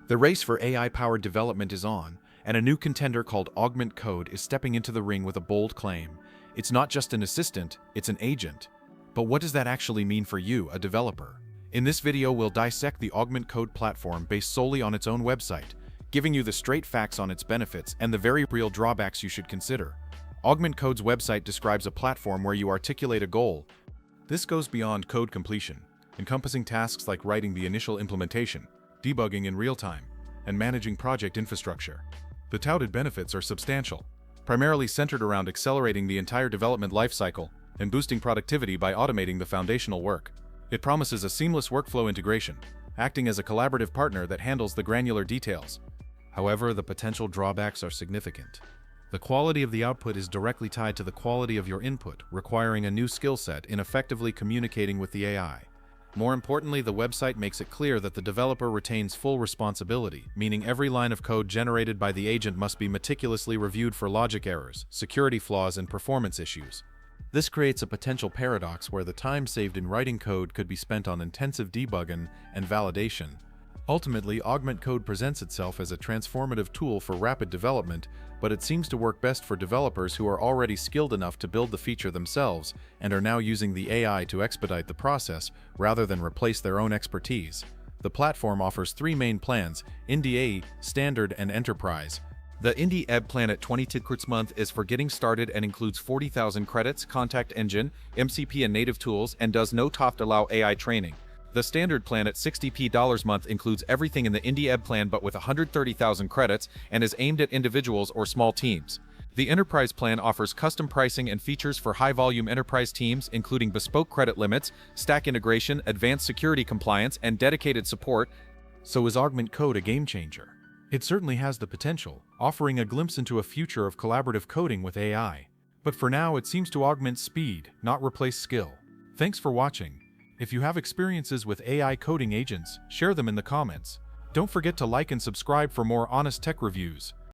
The race for AI-powered development is on, and a new contender called Augment Code is stepping into the ring with a bold claim. It's not just an assistant, it's an agent. But what does that actually mean for you, a developer? In this video, we'll dissect the Augment Code platform based solely on its own website, giving you the straight facts on its benefits and the very real drawbacks you should consider. Augment Code's website describes a platform where you articulate a goal. This goes beyond code completion, encompassing tasks like writing the initial implementation, debugging in real time, and managing project infrastructure. The touted benefits are substantial, primarily centered around accelerating the entire development lifecycle and boosting productivity by automating the foundational work. It promises a seamless workflow integration, acting as a collaborative partner that handles the granular details. However, the potential drawbacks are significant. The quality of the output is directly tied to the quality of your input, requiring a new skill set in effectively communicating with the AI. More importantly, the website makes it clear that the developer retains full responsibility, meaning every line of code generated by the agent must be meticulously reviewed for logic errors, security flaws, and performance issues. This creates a potential paradox where the time saved in writing code could be spent on intensive debugging and validation. Ultimately, Augment Code presents itself as a transformative tool for rapid development, but it seems to work best for developers who are already skilled enough to build the feature themselves and are now using the AI to expedite the process rather than replace their own expertise. The platform offers three main plans: Indie, Standard, and Enterprise. The Indie Ebb plan at 22 credits a month is for getting started and includes 40,000 credits, contact engine, MCP, and native tools, and does not allow AI training. The Standard plan at $60 a month includes everything in the Indie Ebb plan but with 130,000 credits and is aimed at individuals or small teams. The Enterprise plan offers custom pricing and features for high-volume enterprise teams, including bespoke credit limits, stack integration, advanced security compliance, and dedicated support. So is Augment Code a game changer? It certainly has the potential, offering a glimpse into a future of collaborative coding with AI. But for now, it seems to augment speed, not replace skill. Thanks for watching. If you have experiences with AI coding agents, share them in the comments. Don't forget to like and subscribe for more honest tech reviews.